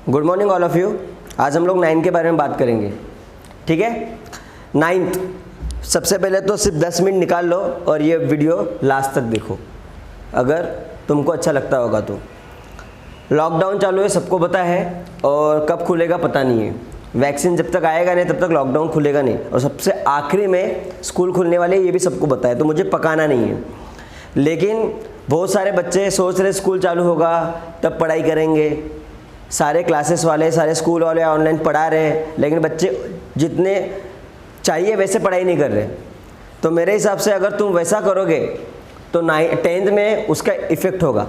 Good morning all of you. आज हम लोग 9 के बारे में बात करेंगे, ठीक है। 9th, सबसे पहले तो सिर्फ 10 मिनट निकाल लो और ये वीडियो लास्ट तक देखो अगर तुमको अच्छा लगता होगा तो। लॉकडाउन चालू है, सबको पता है, और कब खुलेगा पता नहीं है। वैक्सीन जब तक आएगा नहीं तब तक लॉकडाउन खुलेगा नहीं, और सबसे आखिरी में स्कूल खुलने वाले ये भी सबको पता है, तो मुझे पकाना नहीं है। लेकिन बहुत सारे बच्चे सोच रहे स्कूल चालू होगा तब पढ़ाई करेंगे। सारे क्लासेस वाले, सारे स्कूल वाले ऑनलाइन पढ़ा रहे हैं, लेकिन बच्चे जितने चाहिए वैसे पढ़ाई नहीं कर रहे। तो मेरे हिसाब से अगर तुम वैसा करोगे तो 10th में उसका इफ़ेक्ट होगा।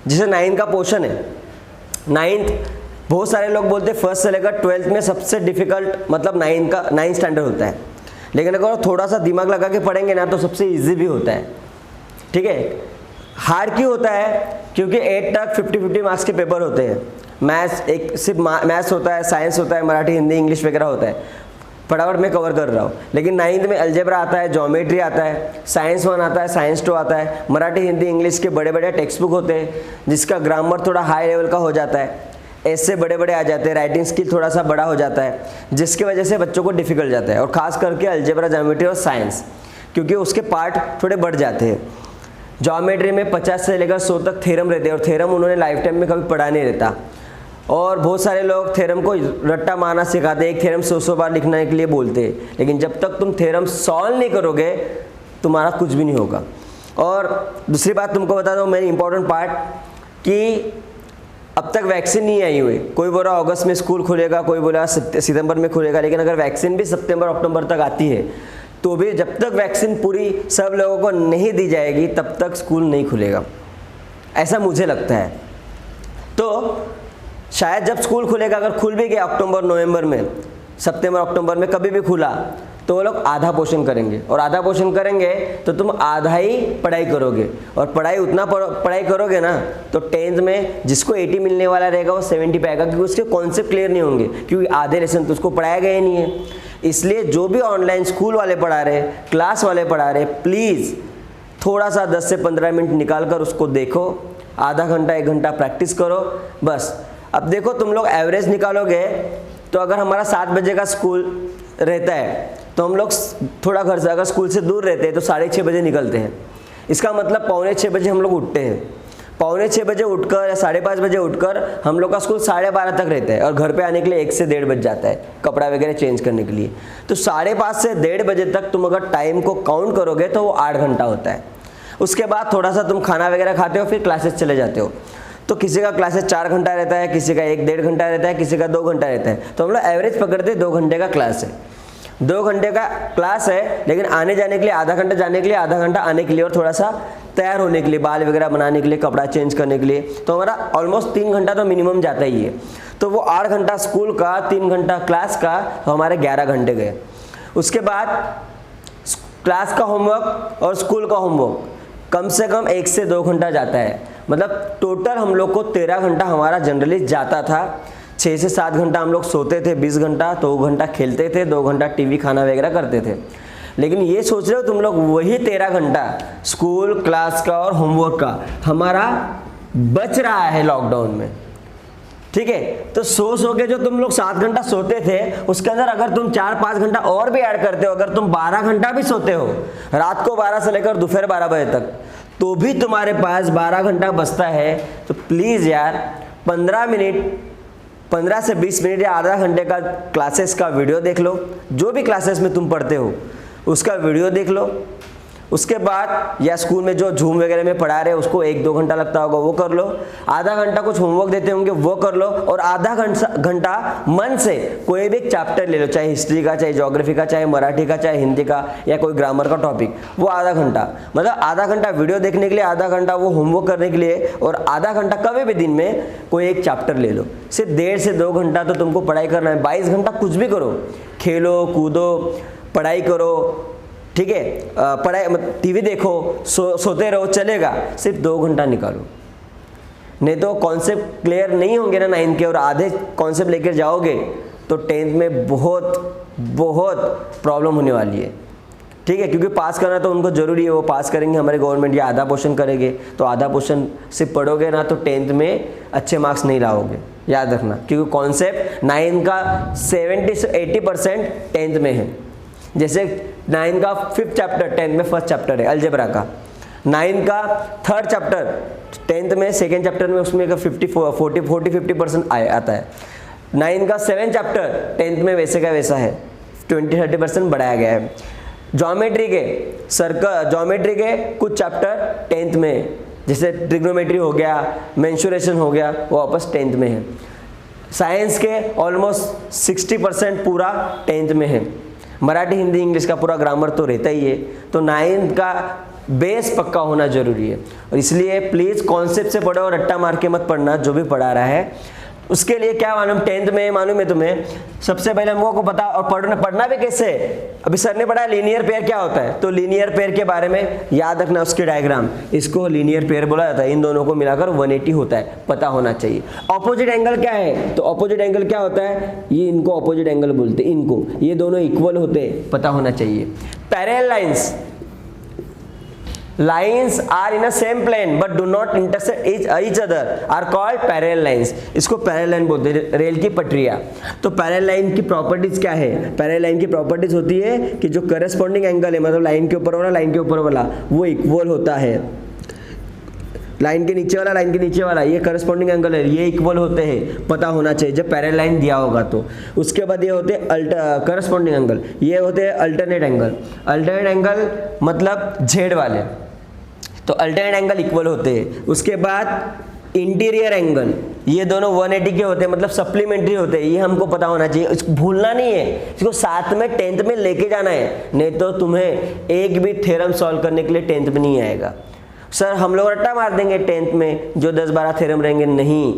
जैसे 9 का पोर्शन है, 9th बहुत सारे लोग बोलते हैं 1st से लेकर 12th में सबसे डिफ़िकल्ट मतलब 9 स्टैंडर्ड होता है, लेकिन अगर थोड़ा सा दिमाग लगा के पढ़ेंगे ना तो सबसे ईजी भी होता है, ठीक है। हार्ड क्यों होता है? क्योंकि 8 तक 50-50 मार्क्स के पेपर होते हैं। मैथ्स एक सिर्फ मैथ्स होता है, साइंस होता है, मराठी, हिंदी, इंग्लिश वगैरह होता है, फटाफट में कवर कर रहा हूँ। लेकिन 9th में अलजेब्रा आता है, ज्योमेट्री आता है, साइंस 1 आता है, साइंस 2 आता है, मराठी, हिंदी, इंग्लिश के बड़े बड़े टेक्स्ट बुक होते हैं जिसका ग्रामर थोड़ा हाई लेवल का हो जाता है, ऐसे बड़े बड़े आ जाते हैं, राइटिंग स्किल थोड़ा सा बड़ा हो जाता है, जिसकी वजह से बच्चों को डिफिकल्ट जाता है। और खास करके अलजेब्रा, ज्योमेट्री और साइंस, क्योंकि उसके पार्ट थोड़े बढ़ जाते हैं। ज्योमेट्री में 50 से लेकर 100 तक थ्योरम रहते हैं, और थ्योरम उन्होंने लाइफ टाइम में कभी पढ़ा नहीं रहता। और बहुत सारे लोग थ्योरम को रट्टा मारना सिखाते हैं, एक थ्योरम 100 बार लिखने के लिए बोलते हैं, लेकिन जब तक तुम थ्योरम सॉल्व नहीं करोगे तुम्हारा कुछ भी नहीं होगा। और दूसरी बात तुमको बता दूँ, मेरी इंपॉर्टेंट पार्ट, कि अब तक वैक्सीन नहीं आई हुई। कोई बोल रहा अगस्त में स्कूल खुलेगा, कोई बोला सितंबर में खुलेगा, लेकिन अगर वैक्सीन भी सितंबर अक्टूबर तक आती है तो भी जब तक वैक्सीन पूरी सब लोगों को नहीं दी जाएगी तब तक स्कूल नहीं खुलेगा, ऐसा मुझे लगता है। तो शायद जब स्कूल खुलेगा, अगर खुल भी गया अक्टूबर नवंबर में, सितंबर अक्टूबर में कभी भी खुला, तो वो लोग आधा पोर्शन करेंगे, और आधा पोर्शन करेंगे तो तुम आधा ही पढ़ाई करोगे। और पढ़ाई उतना पढ़ाई करोगे ना तो 10th में जिसको 80 मिलने वाला रहेगा वो 70 पाएगा, क्योंकि उसके कॉन्सेप्ट क्लियर नहीं होंगे, क्योंकि आधे लेसन तो उसको पढ़ाया गया ही नहीं है। इसलिए जो भी ऑनलाइन स्कूल वाले पढ़ा रहे, क्लास वाले पढ़ा रहे, प्लीज़ थोड़ा सा 10 से 15 मिनट निकाल कर उसको देखो, आधा घंटा 1 घंटा प्रैक्टिस करो बस। अब देखो तुम लोग एवरेज निकालोगे तो अगर हमारा 7 बजे का स्कूल रहता है तो हम लोग थोड़ा घर से, अगर स्कूल से दूर रहते हैं तो 6:30 बजे निकलते हैं। इसका मतलब 5:45 बजे हम लोग उठते हैं। 5:45 बजे उठकर या 5:30 बजे उठकर हम लोग का स्कूल 12:30 तक रहता है, और घर पे आने के लिए 1 से 1:30 बज जाता है कपड़ा वगैरह चेंज करने के लिए। तो 5:30 से 1:30 बजे तक तुम अगर टाइम को काउंट करोगे तो वो 8 घंटा होता है। उसके बाद थोड़ा सा तुम खाना वगैरह खाते हो, फिर क्लासेस चले जाते हो। तो किसी का क्लासेस 4 घंटा रहता है, किसी का 1-1.5 घंटा रहता है, किसी का 2 घंटा रहता है। तो हम लोग एवरेज पकड़ते 2 घंटे का क्लास है। 2 घंटे का क्लास है, लेकिन आने जाने के लिए आधा घंटा, जाने के लिए आधा घंटा, आने के लिए और थोड़ा सा तैयार होने के लिए, बाल वगैरह बनाने के लिए, कपड़ा चेंज करने के लिए, तो हमारा ऑलमोस्ट 3 घंटा तो मिनिमम जाता ही है। तो वो 8 घंटा स्कूल का, 3 घंटा क्लास का, तो हमारे 11 घंटे गए। उसके बाद क्लास का होमवर्क और स्कूल का होमवर्क कम से कम 1 से 2 घंटा जाता है। मतलब टोटल हम लोग को 13 घंटा हमारा जनरली जाता था। 6 से 7 घंटा हम लोग सोते थे, 20 घंटा, 2 घंटा खेलते थे, 2 घंटा टीवी खाना वगैरह करते थे। लेकिन ये सोच रहे हो तुम लोग, वही 13 घंटा स्कूल, क्लास का और होमवर्क का हमारा बच रहा है लॉकडाउन में, ठीक है। तो सो के जो तुम लोग 7 घंटा सोते थे, उसके अंदर अगर तुम 4-5 घंटा और भी ऐड करते हो, अगर तुम 12 घंटा भी सोते हो रात को 12 से लेकर दोपहर 12 बजे तक, तो भी तुम्हारे पास 12 घंटा बचता है। तो प्लीज़ यार 15 से 20 मिनट या आधा घंटे का क्लासेस का वीडियो देख लो, जो भी क्लासेस में तुम पढ़ते हो उसका वीडियो देख लो। उसके बाद या स्कूल में जो जूम वगैरह में पढ़ा रहे उसको 1-2 घंटा लगता होगा वो कर लो, आधा घंटा कुछ होमवर्क देते होंगे वो कर लो, और आधा घंटा मन से कोई भी एक चैप्टर ले लो, चाहे हिस्ट्री का, चाहे ज्योग्राफी का, चाहे मराठी का, चाहे हिंदी का, या कोई ग्रामर का टॉपिक, वो आधा घंटा, मतलब आधा घंटा वीडियो देखने के लिए, आधा घंटा वो होमवर्क करने के लिए, और आधा घंटा कभी भी दिन में कोई एक चैप्टर ले लो। सिर्फ 1.5 से 2 घंटा तो तुमको पढ़ाई करना है। 22 घंटा कुछ भी करो, खेलो कूदो, पढ़ाई करो, ठीक है, पढ़ाई टीवी देखो, सोते रहो, चलेगा। सिर्फ 2 घंटा निकालो, नहीं तो कॉन्सेप्ट क्लियर नहीं होंगे ना 9 के, और आधे कॉन्सेप्ट लेकर जाओगे तो 10th में बहुत प्रॉब्लम होने वाली है, ठीक है। क्योंकि पास करना तो उनको ज़रूरी है, वो पास करेंगे हमारे गवर्नमेंट, या आधा पोर्शन करेंगे। तो आधा पोर्शन सिर्फ पढ़ोगे ना तो 10th में अच्छे मार्क्स नहीं लाओगे। याद रखना, क्योंकि कॉन्सेप्ट 9 का 70 से 80% 10th में है। जैसे 9 का 5th चैप्टर 10th में फर्स्ट चैप्टर है अलजेब्रा का, 9 का 3rd चैप्टर 10th में सेकेंड चैप्टर में उसमें का 40-50% आता है। 9 का 7th चैप्टर 10th में वैसे का वैसा है, 20-30% बढ़ाया गया है। ज्योमेट्री के कुछ चैप्टर 10th में, जैसे ट्रिग्नोमेट्री हो गया, मेंसुरेशन हो गया, वो वापस 10th में है। साइंस के ऑलमोस्ट 60% पूरा 10th में है। मराठी, हिंदी, इंग्लिश का पूरा ग्रामर तो रहता ही है, तो 9th का बेस पक्का होना जरूरी है। और इसलिए प्लीज़ कॉन्सेप्ट से पढ़ो और रट्टा मार के मत पढ़ना जो भी पढ़ा रहा है। उसके लिए क्या मालूम, 10th में मालूम है तुम्हें, सबसे पहले हम लोगों को पता, और पढ़ना भी कैसे है। अभी सर ने पढ़ा लीनियर पेयर क्या होता है, तो लीनियर पेयर के बारे में याद रखना, उसके डायग्राम, इसको लीनियर पेयर बोला जाता है। इन दोनों को मिलाकर 180 होता है, पता होना चाहिए। ऑपोजिट एंगल क्या है, तो ऑपोजिट एंगल क्या होता है, ये इनको ऑपोजिट एंगल बोलते हैं, इनको, ये दोनों इक्वल होते हैं, पता होना चाहिए। Parallel lines are in a same plane but do not intersect each other are called parallel lines। इसको पैरेलल लाइन बोलते हैं, रेल की पटरियाँ। तो पैरेलल लाइन की प्रॉपर्टीज क्या है, पैरेलल लाइन की प्रॉपर्टीज होती है कि जो करस्पॉन्डिंग एंगल है, मतलब लाइन के ऊपर वाला लाइन के ऊपर वाला, वो इक्वल होता है। लाइन के नीचे वाला लाइन के नीचे वाला, ये करस्पॉन्डिंग एंगल है, ये इक्वल होते हैं, पता होना चाहिए जब पैरेलल लाइन दिया होगा तो। उसके बाद ये होते हैं करस्पॉन्डिंग एंगल, ये होते हैं अल्टरनेट एंगल। अल्टरनेट एंगल मतलब जेड वाले, तो अल्टरनेट एंगल इक्वल होते हैं। उसके बाद इंटीरियर एंगल, ये दोनों 180 के होते हैं, मतलब सप्लीमेंट्री होते हैं, ये हमको पता होना चाहिए, इसको भूलना नहीं है, इसको साथ में 10th में लेके जाना है, नहीं तो तुम्हें एक भी थ्योरम सॉल्व करने के लिए 10th में नहीं आएगा। सर हम लोग रट्टा मार देंगे 10th में जो 10-12 थ्योरम रहेंगे, नहीं।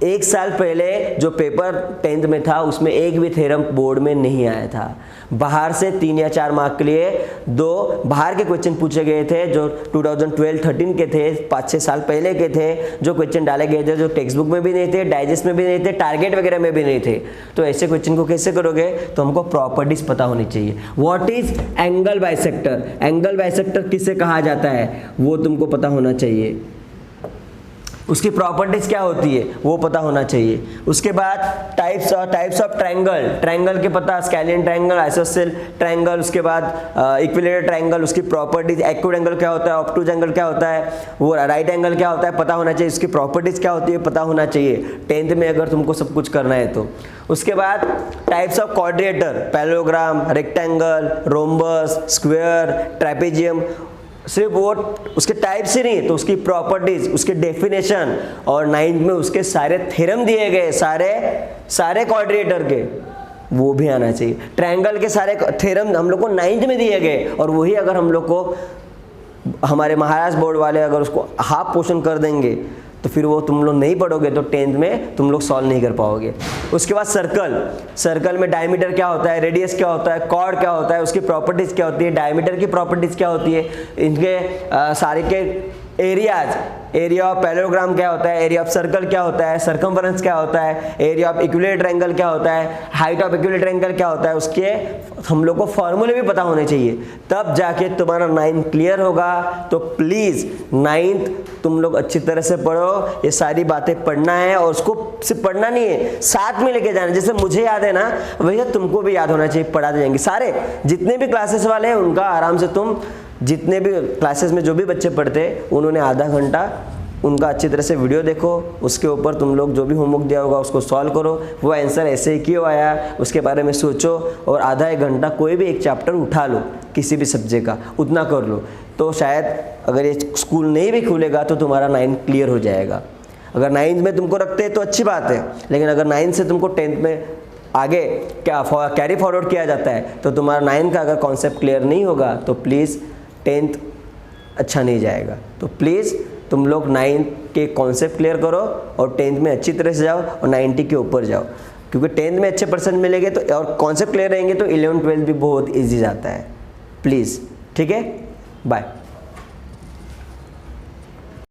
एक साल पहले जो पेपर 10th में था उसमें एक भी थ्योरम बोर्ड में नहीं आया था। बाहर से 3 या 4 मार्क के लिए 2 बाहर के क्वेश्चन पूछे गए थे, जो 2012-13 के थे, 5-6 साल पहले के थे, जो क्वेश्चन डाले गए थे, जो टेक्स्ट बुक में भी नहीं थे, डाइजेस्ट में भी नहीं थे, टारगेट वगैरह में भी नहीं थे। तो ऐसे क्वेश्चन को कैसे करोगे, तो हमको प्रॉपर्टीज पता होनी चाहिए। What is angle bisector, angle bisector किसे कहा जाता है वो तुमको पता होना चाहिए। उसकी प्रॉपर्टीज क्या होती है वो पता होना चाहिए। उसके बाद टाइप्स ऑफ ट्रायंगल, ट्रायंगल के पता, स्केलियन ट्रायंगल, आइसोसेल ट्रायंगल, उसके बाद इक्विलेटरल ट्रायंगल, उसकी प्रॉपर्टीज, एक्यूट एंगल क्या होता है, ऑब्टूज एंगल क्या होता है, वो राइट एंगल क्या होता है, पता होना चाहिए। उसकी प्रॉपर्टीज क्या होती है पता होना चाहिए 10th में अगर तुमको सब कुछ करना है तो। उसके बाद types of quadrilateral, parallelogram, rectangle, rhombus, square, trapezium, सिर्फ वो उसके टाइप से नहीं तो उसकी प्रॉपर्टीज, उसके डेफिनेशन, और 9th में उसके सारे थ्योरम दिए गए, सारे क्वाड्रिलेटर के, वो भी आना चाहिए। ट्रायंगल के सारे थ्योरम हम लोग को 9th में दिए गए, और वही अगर हम लोग को हमारे महाराष्ट्र बोर्ड वाले अगर उसको हाफ पोर्शन कर देंगे तो फिर वो तुम लोग नहीं पढ़ोगे तो 10th में तुम लोग सॉल्व नहीं कर पाओगे। उसके बाद सर्कल में डायमीटर क्या होता है, रेडियस क्या होता है, कॉर्ड क्या होता है, उसकी प्रॉपर्टीज क्या होती है, डायमीटर की प्रॉपर्टीज क्या होती है, इनके सारे के एरियाज, एरिया ऑफ पैरेललोग्राम क्या होता है, एरिया ऑफ सर्कल क्या होता है, सर्कमफरेंस क्या होता है, एरिया ऑफ इक्विलेटरल एंगल क्या होता है, हाइट ऑफ इक्विलेटरल एंगल क्या होता है, उसके हम लोग को फॉर्मूले भी पता होने चाहिए, तब जाके तुम्हारा 9th क्लियर होगा। तो प्लीज़ 9th तुम लोग अच्छी तरह से पढ़ो, ये सारी बातें पढ़ना है, और उसको सिर्फ पढ़ना नहीं है, साथ में लेके जाना। जैसे मुझे याद है ना, वैसे तुमको भी याद होना चाहिए, पढ़ाते जाएंगे। सारे जितने भी क्लासेस वाले हैं उनका आराम से तुम, जितने भी क्लासेस में जो भी बच्चे पढ़ते हैं उन्होंने आधा घंटा उनका अच्छी तरह से वीडियो देखो, उसके ऊपर तुम लोग जो भी होमवर्क दिया होगा उसको सॉल्व करो, वो आंसर ऐसे ही क्यों आया उसके बारे में सोचो, और आधा एक घंटा कोई भी एक चैप्टर उठा लो किसी भी सब्जेक्ट का, उतना कर लो। तो शायद अगर ये स्कूल नहीं भी खुलेगा तो तुम्हारा 9th क्लियर हो जाएगा। अगर 9th में तुमको रखते हैं तो अच्छी बात है, लेकिन अगर 9th से तुमको 10th में आगे क्या कैरी फॉरवर्ड किया जाता है तो तुम्हारा 9th का अगर कॉन्सेप्ट क्लियर नहीं होगा तो प्लीज़ 10th अच्छा नहीं जाएगा। तो प्लीज़ तुम लोग 9th के कॉन्सेप्ट क्लियर करो और 10th में अच्छी तरह से जाओ और 90 के ऊपर जाओ, क्योंकि 10th में अच्छे परसेंट मिलेंगे तो, और कॉन्सेप्ट क्लियर रहेंगे तो 11th 12th भी बहुत ईजी जाता है। प्लीज़, ठीक है, बाय।